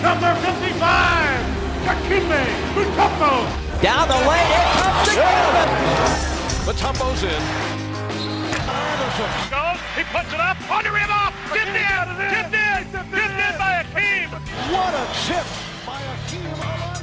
Number 55, Yevgen Sakhniuk. Down the lane, here comes the Cuban. Mutombo's in. Goes, he puts it up, on the rim off, tipped in by Akeem. What a chip by Akeem Olajuwon.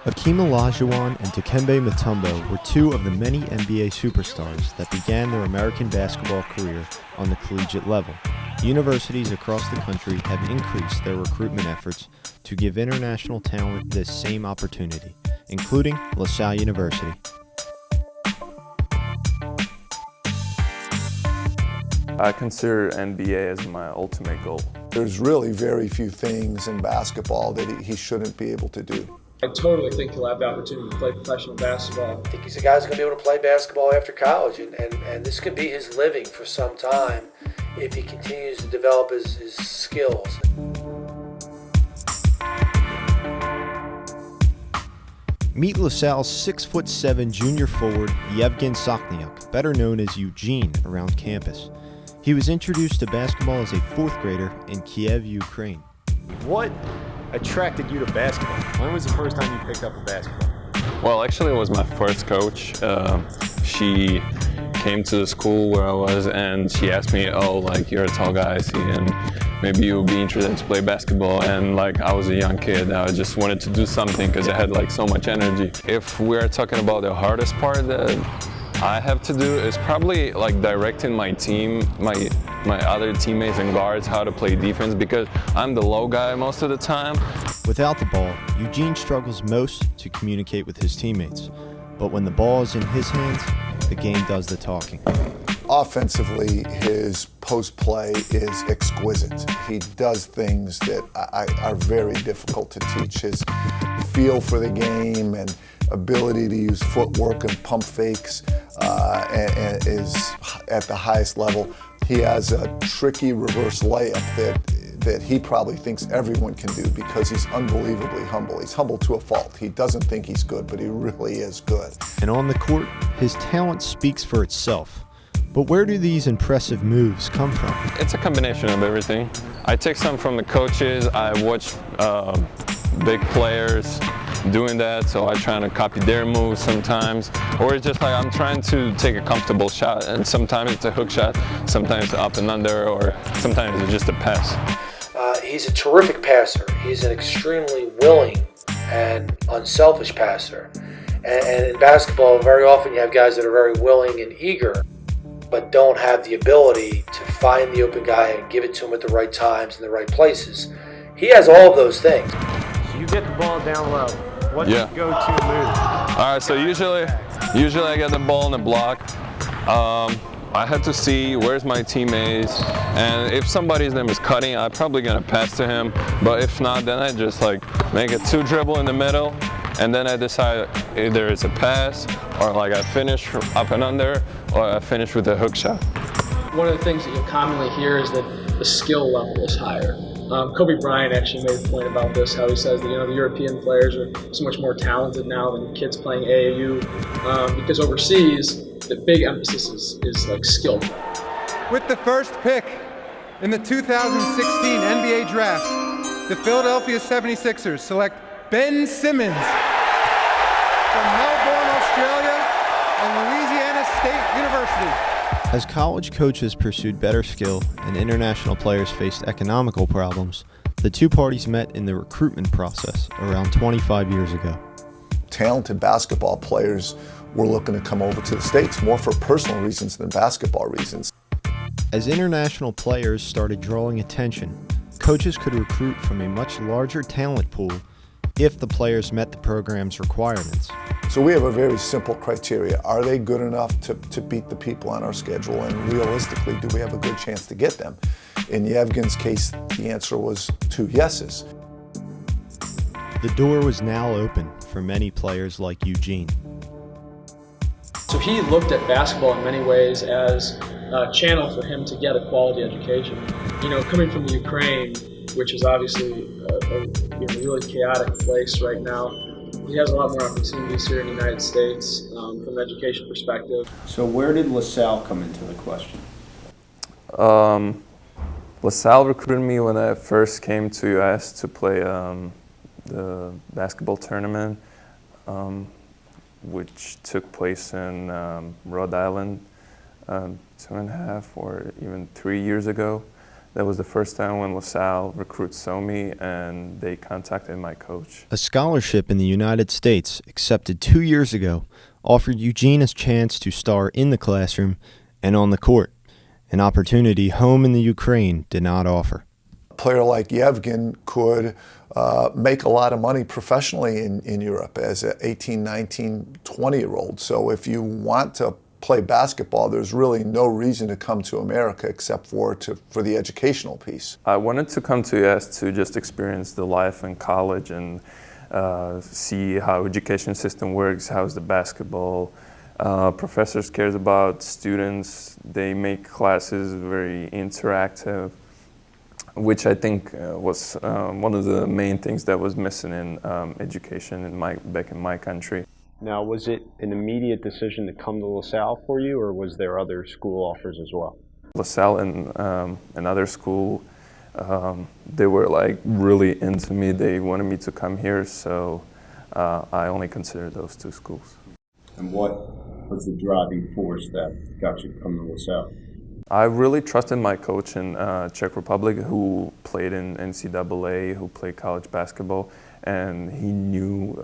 Akeem Olajuwon and Dikembe Mutombo were two of the many NBA superstars that began their American basketball career on the collegiate level. Universities across the country have increased their recruitment efforts to give international talent this same opportunity, including Salle University. I consider NBA as my ultimate goal. There's really very few things in basketball that he shouldn't be able to do. I totally think he'll have the opportunity to play professional basketball. I think he's a guy who's going to be able to play basketball after college, and this could be his living for some time if he continues to develop his skills. Meet LaSalle's 6'7" junior forward Yevgen Sakhniuk, better known as Eugene around campus. He was introduced to basketball as a fourth grader in Kiev, Ukraine. What attracted you to basketball? When was the first time you picked up a basketball? Well, actually, it was my first coach. She came to the school where I was, and she asked me, "Oh, like you're a tall guy, I see, and maybe you'll be interested to play basketball." And like I was a young kid, I just wanted to do something because I had like so much energy. If we're talking about the hardest part that I have to do, is probably like directing my team, my other teammates and guards how to play defense, because I'm the low guy most of the time. Without the ball, Eugene struggles most to communicate with his teammates. But when the ball is in his hands, the game does the talking. Offensively, his post-play is exquisite. He does things that are very difficult to teach. His feel for the game and ability to use footwork and pump fakes and is at the highest level. He has a tricky reverse layup that he probably thinks everyone can do because he's unbelievably humble. He's humble to a fault. He doesn't think he's good, but he really is good. And on the court, his talent speaks for itself. But where do these impressive moves come from? It's a combination of everything. I take some from the coaches. I watch big players doing that, so I try to copy their moves sometimes. Or it's just like I'm trying to take a comfortable shot, and sometimes it's a hook shot, sometimes it's up and under, or sometimes it's just a pass. He's a terrific passer. He's an extremely willing and unselfish passer. And in basketball, very often you have guys that are very willing and eager, but don't have the ability to find the open guy and give it to him at the right times and the right places. He has all of those things. So you get the ball down low. What's your go-to move? All right, so usually I get the ball in the block. I have to see where's my teammates, and if somebody's name is cutting, I'm probably gonna pass to him. But if not, then I just like make a 2-dribble in the middle, and then I decide either it's a pass or like I finish up and under, or I finish with a hook shot. One of the things that you'll commonly hear is that the skill level is higher. Kobe Bryant actually made a point about this, how he says that the European players are so much more talented now than kids playing AAU, because overseas the big emphasis is like skill. With the first pick in the 2016 NBA Draft, the Philadelphia 76ers select Ben Simmons from Melbourne, Australia, and Louisiana State University. As college coaches pursued better skill and international players faced economical problems, the two parties met in the recruitment process around 25 years ago. Talented basketball players were looking to come over to the States more for personal reasons than basketball reasons. As international players started drawing attention, coaches could recruit from a much larger talent pool if the players met the program's requirements. So we have a very simple criteria. Are they good enough to beat the people on our schedule? And realistically, do we have a good chance to get them? In Yevgen's case, the answer was 2 yeses. The door was now open for many players like Eugene. So he looked at basketball in many ways as a channel for him to get a quality education. Coming from the Ukraine, which is obviously a really chaotic place right now, he has a lot more opportunities here in the United States from an education perspective. So where did LaSalle come into the question? LaSalle recruited me when I first came to US to play the basketball tournament, which took place in Rhode Island 2.5 or even 3 years ago. That was the first time when LaSalle recruits saw me and they contacted my coach. A scholarship in the United States, accepted 2 years ago, offered Eugene a chance to star in the classroom and on the court, an opportunity home in the Ukraine did not offer. A player like Yevgen could make a lot of money professionally in Europe as an 18, 19, 20-year-old. So if you want to play basketball, there's really no reason to come to America except for the educational piece. I wanted to come to US to just experience the life in college and see how education system works, how's the basketball. Professors cares about students. They make classes very interactive, which I think was one of the main things that was missing in education back in my country. Now, was it an immediate decision to come to LaSalle for you, or was there other school offers as well? LaSalle and another school, they were like really into me. They wanted me to come here, so I only considered those two schools. And what was the driving force that got you to come to LaSalle? I really trusted my coach in Czech Republic, who played in NCAA, who played college basketball, and he knew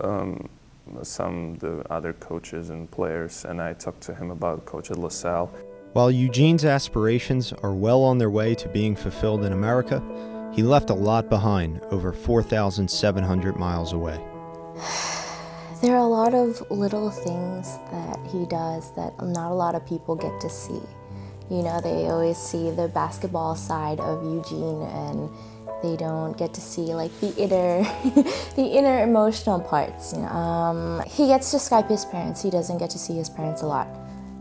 some of the other coaches and players, and I talked to him about coach at LaSalle. While Eugene's aspirations are well on their way to being fulfilled in America, he left a lot behind over 4,700 miles away. There are a lot of little things that he does that not a lot of people get to see. You know, they always see the basketball side of Eugene and they don't get to see like the inner emotional parts. You know? He gets to Skype his parents. He doesn't get to see his parents a lot.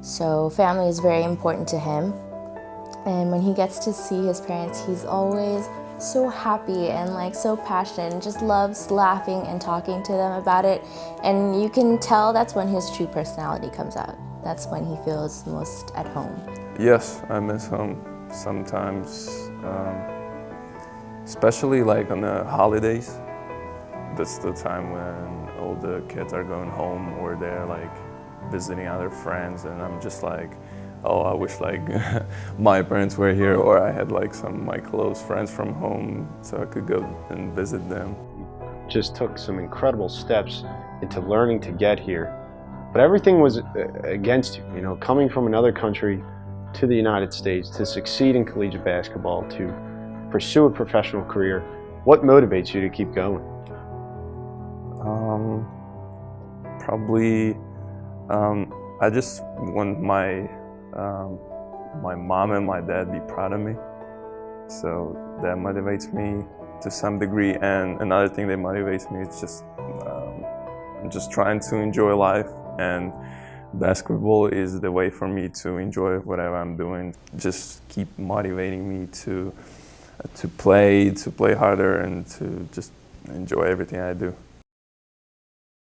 So family is very important to him. And when he gets to see his parents, he's always so happy and like so passionate and just loves laughing and talking to them about it. And you can tell that's when his true personality comes out. That's when he feels most at home. Yes, I miss home sometimes, especially like on the holidays. That's the time when all the kids are going home or they're like visiting other friends, and I'm just like, oh, I wish like my parents were here, or I had like some of my close friends from home so I could go and visit them. Just took some incredible steps into learning to get here, but everything was against you. You know, coming from another country to the United States to succeed in collegiate basketball, to pursue a professional career, what motivates you to keep going? Probably, I just want my mom and my dad be proud of me. So that motivates me to some degree. And another thing that motivates me is just, I'm just trying to enjoy life, and basketball is the way for me to enjoy whatever I'm doing. Just keep motivating me to play harder and to just enjoy everything I do.